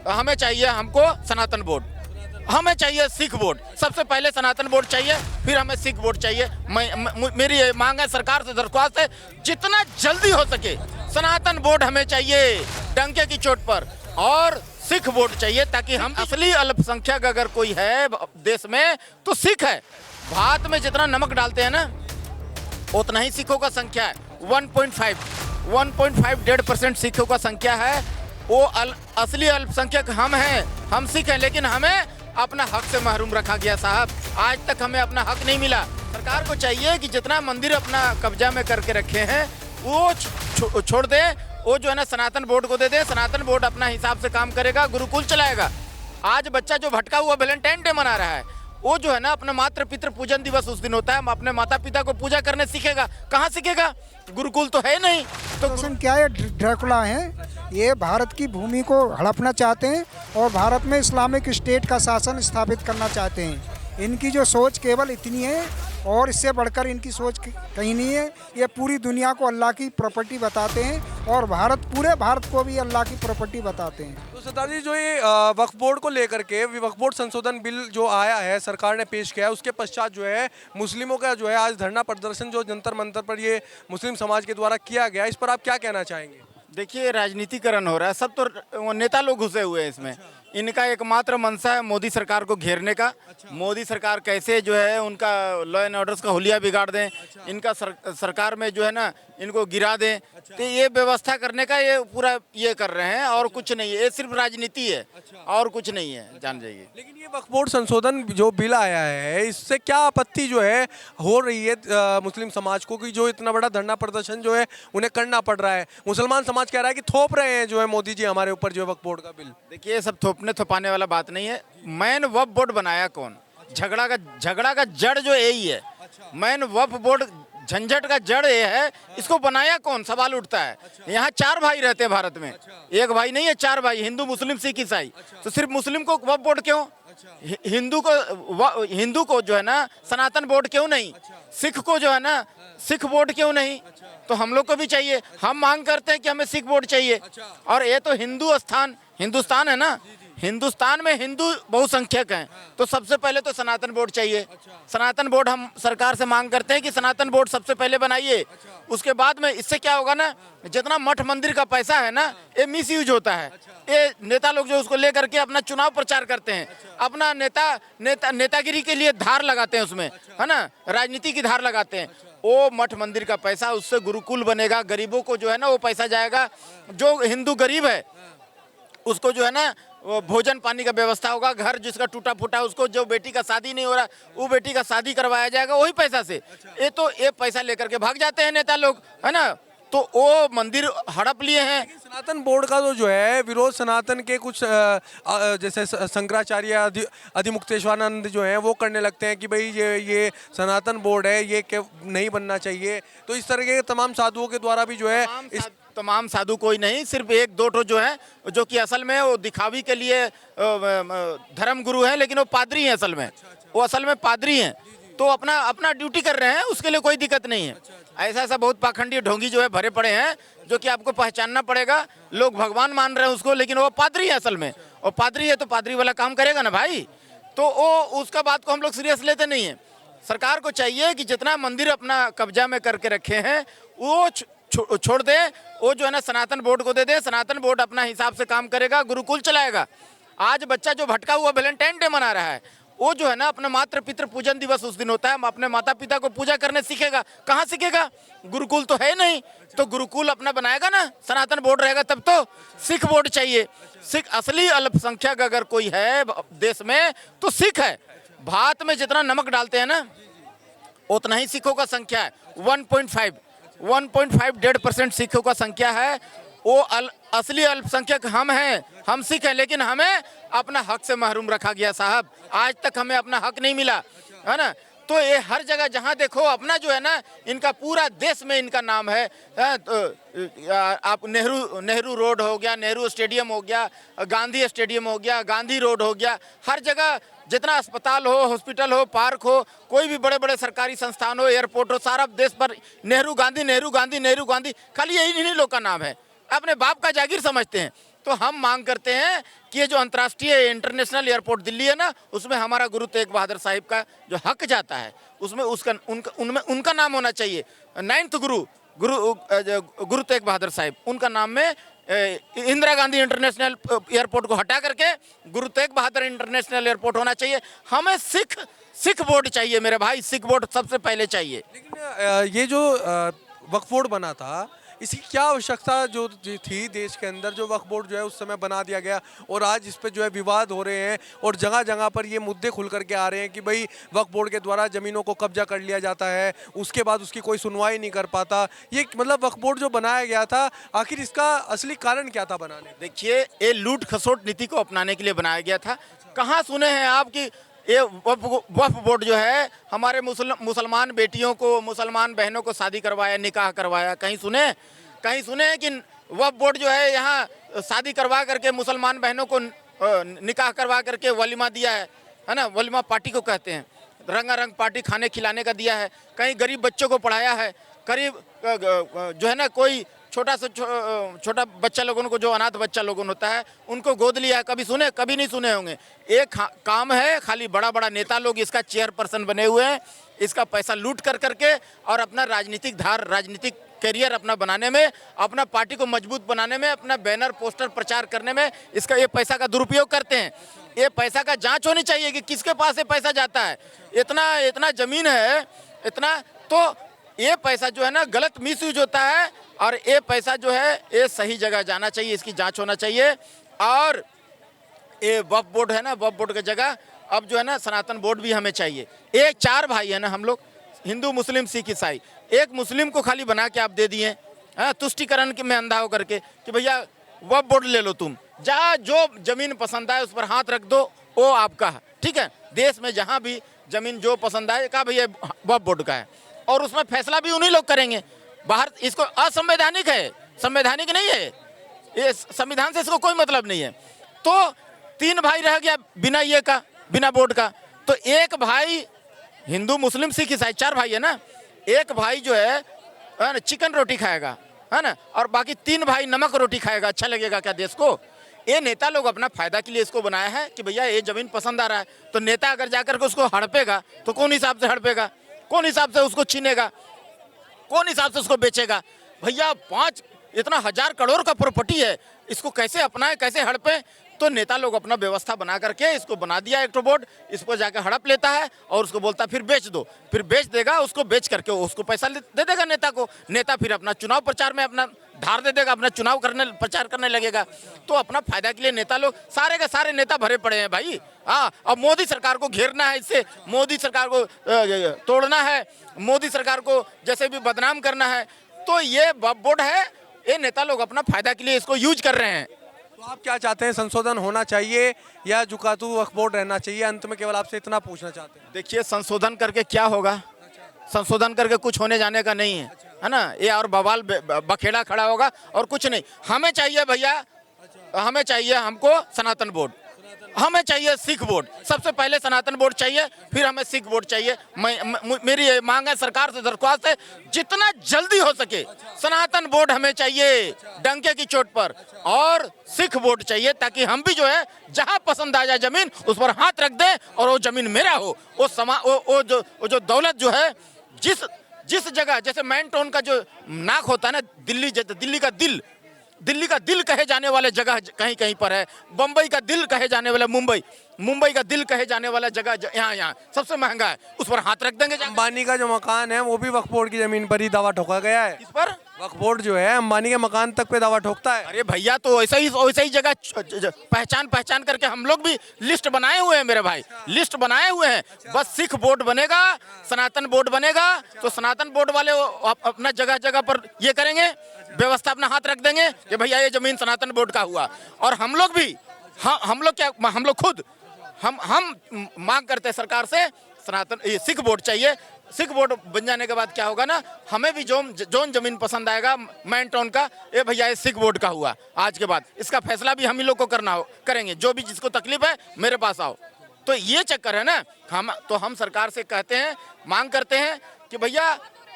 हमें चाहिए, हमको सनातन बोर्ड, हमें चाहिए सिख बोर्ड। सबसे पहले सनातन बोर्ड चाहिए, फिर हमें सिख बोर्ड चाहिए। मेरी ये मांग है, सरकार से दरख्वास्त है, जितना जल्दी हो सके सनातन बोर्ड हमें चाहिए डंके की चोट पर, और सिख बोर्ड चाहिए, ताकि हम असली अल्पसंख्यक अगर कोई है देश में तो सिख है। भात में जितना नमक डालते हैं ना, उतना ही सिखों का संख्या है। 1.5 सिखों का संख्या है। वो असली अल्पसंख्यक हम हैं, हम सिख हैं, लेकिन हमें अपना हक से महरूम रखा गया साहब। आज तक हमें अपना हक नहीं मिला। सरकार को चाहिए कि जितना मंदिर अपना कब्जा में करके रखे हैं वो छोड़ दे, वो जो है ना सनातन बोर्ड को दे दे। सनातन बोर्ड अपना हिसाब से काम करेगा, गुरुकुल चलाएगा। आज बच्चा जो भटका हुआ वैलेंटाइन डे मना रहा है, वो जो है ना अपने मातृ पितृ पूजन दिवस उस दिन होता है, अपने माता पिता को पूजा करने सीखेगा। कहाँ सीखेगा? गुरुकुल तो है नहीं। तो क्या ये ड्रैकुला हैं? ये भारत की भूमि को हड़पना चाहते हैं और भारत में इस्लामिक स्टेट का शासन स्थापित करना चाहते हैं। इनकी जो सोच केवल इतनी है और इससे बढ़कर इनकी सोच कहीं नहीं है। ये पूरी दुनिया को अल्लाह की प्रॉपर्टी बताते हैं और पूरे भारत को भी अल्लाह की प्रॉपर्टी बताते हैं। तो सरदार जी, जो ये वक्फ बोर्ड को लेकर के वक्फ बोर्ड संशोधन बिल जो आया है, सरकार ने पेश किया है, उसके पश्चात जो है मुस्लिमों का जो है आज धरना प्रदर्शन जो जंतर मंतर पर ये मुस्लिम समाज के द्वारा किया गया, इस पर आप क्या कहना चाहेंगे? देखिए, राजनीतिकरण हो रहा है, सब तो नेता लोग घुसे हुए हैं इसमें। इनका एकमात्र मंशा है मोदी सरकार को घेरने का। मोदी सरकार कैसे जो है उनका लॉ एंड ऑर्डर्स का हुलिया बिगाड़ दें, इनका सरकार में जो है ना इनको गिरा दें, तो ये व्यवस्था करने का ये पूरा ये कर रहे हैं, और कुछ नहीं है। ये सिर्फ राजनीति है और कुछ नहीं है, जान जाइए। लेकिन ये वक्फ बोर्ड संशोधन जो बिल आया है, इससे क्या आपत्ति जो है हो रही है मुस्लिम समाज को, कि जो इतना बड़ा धरना प्रदर्शन जो है उन्हें करना पड़ रहा है? मुसलमान समाज कह रहा है कि थोप रहे हैं जो है मोदी जी हमारे ऊपर जो है वक्फ बोर्ड का बिल। देखिए, ये सब थोपने थोपाने वाला बात नहीं है। मैन वक्फ बोर्ड बनाया कौन? झगड़ा का जड़ जो यही है। मैन वक्फ बोर्ड झंझट का जड़ ये है, इसको बनाया कौन, सवाल उठता है। यहाँ 4 भाई रहते हैं भारत में, एक भाई नहीं है, 4 भाई, हिंदू मुस्लिम सिख ईसाई। तो सिर्फ मुस्लिम को वक्फ बोर्ड क्यों? हिंदू को जो है ना सनातन बोर्ड क्यों नहीं? सिख को जो है ना सिख बोर्ड क्यों नहीं? तो हम लोग को भी चाहिए। हम मांग करते हैं कि हमें सिख बोर्ड चाहिए। और ये तो हिंदुस्तान है ना, हिंदुस्तान में हिंदू बहुसंख्यक हैं, तो सबसे पहले तो सनातन बोर्ड चाहिए। सनातन बोर्ड हम सरकार से मांग करते हैं कि सनातन बोर्ड सबसे पहले बनाइए। उसके बाद में इससे क्या होगा ना, जितना मठ मंदिर का पैसा है ना, ये मिस यूज होता है। ये नेता लोग जो उसको लेकर के अपना चुनाव प्रचार करते हैं, अपना नेतागिरी के लिए धार लगाते हैं उसमें, है ना, राजनीति की धार लगाते हैं। वो मठ मंदिर का पैसा, उससे गुरुकुल बनेगा, गरीबों को जो है ना वो पैसा जाएगा। जो हिंदू गरीब है उसको जो है ना वो भोजन पानी का व्यवस्था होगा। घर जिसका टूटा फूटा, उसको जो बेटी का शादी नहीं हो रहा, वो बेटी का शादी करवाया जाएगा वही पैसा से। ये पैसा लेकर के भाग जाते हैं नेता लोग, है ना। तो वो मंदिर हड़प लिए हैं। सनातन बोर्ड का जो है विरोध सनातन के कुछ जैसे शंकराचार्य अधिमुक्तेश्वरानंद जो है वो करने लगते हैं कि भाई ये सनातन बोर्ड है, ये नहीं बनना चाहिए। तो इस तरह के तमाम साधुओं के द्वारा भी जो है तमाम साधु कोई नहीं, सिर्फ 1-2 ठो जो है, जो कि असल में वो दिखावी के लिए धर्म गुरु है, लेकिन वो पादरी हैं असल में। वो असल में पादरी हैं, तो अपना ड्यूटी कर रहे हैं, उसके लिए कोई दिक्कत नहीं है। ऐसा बहुत पाखंडी ढोंगी जो है भरे पड़े हैं, जो कि आपको पहचानना पड़ेगा। लोग भगवान मान रहे हैं उसको, लेकिन वो पादरी है असल में। और पादरी है तो पादरी वाला काम करेगा ना भाई। तो वो उसका बात को हम लोग सीरियस लेते नहीं है। सरकार को चाहिए कि जितना मंदिर अपना कब्जा में करके रखे हैं वो छोड़ दे, वो जो है ना सनातन बोर्ड को दे दे। सनातन बोर्ड अपना हिसाब से काम करेगा, गुरुकुल चलाएगा। आज बच्चा जो भटका हुआ वैलेंटाइन डे मना रहा है, वो जो है ना अपने मातृ पितृ पूजन दिवस उस दिन होता है, अपने माता पिता को पूजा करने सीखेगा। कहाँ सीखेगा? गुरुकुल तो है नहीं। तो गुरुकुल अपना बनाएगा ना, सनातन बोर्ड रहेगा तब तो। सिख बोर्ड चाहिए। सिख असली अल्पसंख्यक अगर कोई है देश में तो सिख है। भात में जितना नमक डालते हैं ना, उतना ही सिखों का संख्या है। 1.5 सिखों का संख्या है। वो असली अल्पसंख्यक हम हैं, हम सिख हैं, लेकिन हमें अपना हक से महरूम रखा गया साहब। आज तक हमें अपना हक नहीं मिला, है ना। तो ये हर जगह जहाँ देखो अपना जो है ना, इनका पूरा देश में इनका नाम है। तो आप नेहरू रोड हो गया, नेहरू स्टेडियम हो गया, गांधी स्टेडियम हो गया, गांधी रोड हो गया, हर जगह जितना अस्पताल हो, हॉस्पिटल हो, पार्क हो, कोई भी बड़े बड़े सरकारी संस्थान हो, एयरपोर्ट हो, सारा देश पर नेहरू गांधी, नेहरू गांधी, नेहरू गांधी, खाली यही इन्हीं लोग का नाम है। अपने बाप का जागीर समझते हैं। तो हम मांग करते हैं कि ये जो अंतर्राष्ट्रीय इंटरनेशनल एयरपोर्ट दिल्ली है ना, उसमें हमारा गुरु तेग बहादुर साहिब का जो हक जाता है, उसमें उसका उनका नाम होना चाहिए। 9th गुरु तेग बहादुर साहिब, उनका नाम में इंदिरा गांधी इंटरनेशनल एयरपोर्ट को हटा करके गुरु तेग बहादुर इंटरनेशनल एयरपोर्ट होना चाहिए। हमें सिख बोर्ड चाहिए मेरे भाई, सिख बोर्ड सबसे पहले चाहिए। लेकिन ये जो वक्फ बोर्ड बना था, इसकी क्या आवश्यकता जो थी देश के अंदर, जो वक्फ बोर्ड जो है उस समय बना दिया गया और आज इस पे जो है विवाद हो रहे हैं और जगह जगह पर ये मुद्दे खुल करके आ रहे हैं कि भाई वक्फ बोर्ड के द्वारा ज़मीनों को कब्जा कर लिया जाता है, उसके बाद उसकी कोई सुनवाई नहीं कर पाता। ये मतलब वक्फ बोर्ड जो बनाया गया था, आखिर इसका असली कारण क्या था बनाने? देखिए, ये लूट खसोट नीति को अपनाने के लिए बनाया गया था। कहाँ सुने हैं आप कि ये वक्फ बोर्ड जो है हमारे मुसलमान बेटियों को, मुसलमान बहनों को शादी करवाया, निकाह करवाया? कहीं सुने हैं कि वक्फ बोर्ड जो है यहाँ शादी करवा करके मुसलमान बहनों को निकाह करवा करके वलीमा दिया है ना? वलीमा पार्टी को कहते हैं, रंगारंग पार्टी खाने खिलाने का दिया है। कहीं गरीब बच्चों को पढ़ाया है, करीब जो है ना कोई छोटा बच्चा लोगों को, जो अनाथ बच्चा लोगों होता है, उनको गोद लिया है। कभी नहीं सुने होंगे। एक काम है, खाली बड़ा बड़ा नेता लोग इसका चेयरपर्सन बने हुए हैं, इसका पैसा लूट कर करके और अपना राजनीतिक करियर अपना बनाने में, अपना पार्टी को मजबूत बनाने में, अपना बैनर पोस्टर प्रचार करने में इसका ये पैसा का दुरुपयोग करते हैं। ये पैसा का जांच होनी चाहिए कि किसके पास ये पैसा जाता है। इतना जमीन है, इतना, तो ये पैसा जो है ना गलत मिसयूज होता है और ये पैसा जो है ये सही जगह जाना चाहिए, इसकी जांच होना चाहिए। और ये वक्फ बोर्ड है ना, वक्फ बोर्ड की जगह अब जो है ना सनातन बोर्ड भी हमें चाहिए। एक 4 भाई है ना हम लोग, हिंदू मुस्लिम सिख ईसाई, एक मुस्लिम को खाली बना के आप दे दिए, हाँ, तुष्टिकरण के में अंधा होकर के कि भैया वक्फ बोर्ड ले लो तुम, जहाँ जो जमीन पसंद आए उस पर हाथ रख दो, वो आपका है, ठीक है। देश में जहाँ भी जमीन जो पसंद आए कहा भैया वक्फ बोर्ड का है, और उसमें फैसला भी उन्हीं लोग करेंगे। बाहर इसको असंवैधानिक है, संवैधानिक नहीं है, ये संविधान से इसको कोई मतलब नहीं है। तो 3 भाई रह गया बिना बोर्ड का, तो एक भाई हिंदू मुस्लिम सिख ईसाई 4 भाई है ना, एक भाई जो है ना चिकन रोटी खाएगा, है ना, और बाकी 3 भाई नमक रोटी खाएगा। अच्छा लगेगा क्या देश को? ये नेता लोग अपना फायदा के लिए इसको बनाया है कि भैया ये जमीन पसंद आ रहा है, तो नेता अगर जाकर के उसको हड़पेगा तो कौन हिसाब से हड़पेगा, कौन हिसाब से उसको छीनेगा, कौन हिसाब से उसको बेचेगा? भैया 5 इतना 1000 करोड़ का प्रॉपर्टी है, इसको कैसे अपनाए, कैसे हड़पे? तो नेता लोग अपना व्यवस्था बना करके इसको बना दिया एक बोर्ड, इसको जाकर हड़प लेता है और उसको बोलता है फिर बेच दो, फिर बेच देगा, उसको बेच करके उसको पैसा दे देगा नेता को। नेता फिर अपना चुनाव प्रचार में अपना धार दे देगा, अपना चुनाव प्रचार करने लगेगा। तो अपना फायदा के लिए नेता लोग, सारे के सारे नेता भरे पड़े हैं भाई। हाँ, अब मोदी सरकार को घेरना है, इससे मोदी सरकार को तोड़ना है, मोदी सरकार को जैसे भी बदनाम करना है। तो ये वक्फ बोर्ड है, ये नेता लोग अपना फायदा के लिए इसको यूज कर रहे हैं। तो आप क्या चाहते हैं, संशोधन होना चाहिए या जुकातू वक्फ बोर्ड रहना चाहिए? अंत में केवल आपसे इतना पूछना चाहते हैं। देखिए, संशोधन करके क्या होगा? संशोधन करके कुछ होने जाने का नहीं है ना, ये और बवाल बखेड़ा खड़ा होगा और कुछ नहीं। हमें चाहिए भैया, हमें चाहिए हमको सनातन बोर्ड, हमें चाहिए सिख बोर्ड। सबसे पहले सनातन बोर्ड चाहिए, फिर हमें सिख बोर्ड चाहिए। मेरी ये मांग है, सरकार से दरख्वास्त है, जितना जल्दी हो सके सनातन बोर्ड हमें चाहिए डंके की चोट पर, और सिख बोर्ड चाहिए, ताकि हम भी जो है जहां पसंद आ जाए जमीन उस पर हाथ रख दें और वो जमीन मेरा हो। वो जो दौलत जो है, जिस जगह, जैसे मैन टाउन का जो नाक होता है ना, दिल्ली का दिल कहे जाने वाले जगह कहीं कहीं पर है, बम्बई का दिल कहे जाने वाला मुंबई का दिल कहे जाने वाला जगह यहाँ सबसे महंगा है, उस पर हाथ रख देंगे। अंबानी का जो मकान है वो भी वक्फ बोर्ड की जमीन पर ही दावा ठोका गया है। इस पर वक्फ बोर्ड जो है अंबानी के मकान तक पे दावा ठोकता है। अरे भैया, तो वैसे ही जगह पहचान करके हम लोग भी लिस्ट बनाए हुए हैं मेरे भाई, लिस्ट बनाए हुए हैं। बस सिख बोर्ड बनेगा, सनातन बोर्ड बनेगा, तो सनातन बोर्ड वाले अपना जगह जगह पर ये करेंगे, व्यवस्था अपना हाथ रख देंगे कि भैया ये जमीन सनातन बोर्ड का हुआ। और हम लोग भी, हम लोग खुद हम मांग करते हैं सरकार से, ये सिख बोर्ड चाहिए। सिख बोर्ड बन जाने के बाद क्या होगा ना, हमें भी जोन जमीन पसंद आएगा मैन टाउन का, ये भैया ये सिख बोर्ड का हुआ, आज के बाद इसका फैसला भी हम ही लोग को करेंगे। जो भी जिसको तकलीफ है मेरे पास आओ। तो ये चक्कर है ना। हम सरकार से कहते हैं, मांग करते हैं कि भैया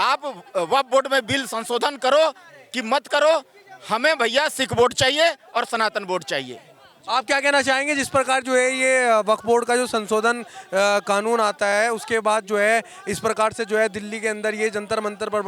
आप वक्फ बोर्ड में बिल संशोधन करो कि मत करो, हमें भैया सिख बोर्ड चाहिए और सनातन बोर्ड चाहिए। आप क्या कहना चाहेंगे जिस प्रकार जो है ये वक्फ बोर्ड का जो संशोधन कानून आता है उसके बाद जो है इस प्रकार से जो है दिल्ली के अंदर ये जंतर मंतर पर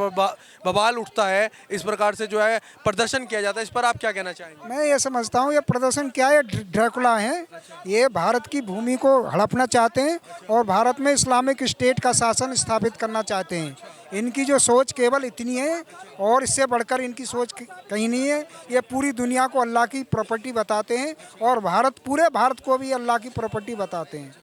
बवाल उठता है, इस प्रकार से जो है प्रदर्शन किया जाता है, इस पर आप क्या कहना चाहेंगे? मैं ये समझता हूँ ये प्रदर्शन क्या है, ड्रैकुला है। ये भारत की भूमि को हड़पना चाहते हैं और भारत में इस्लामिक स्टेट का शासन स्थापित करना चाहते हैं। इनकी जो सोच केवल इतनी है और इससे बढ़कर इनकी सोच कहीं नहीं है। ये पूरी दुनिया को अल्लाह की प्रॉपर्टी बताते हैं और पूरे भारत को भी अल्लाह की प्रॉपर्टी बताते हैं।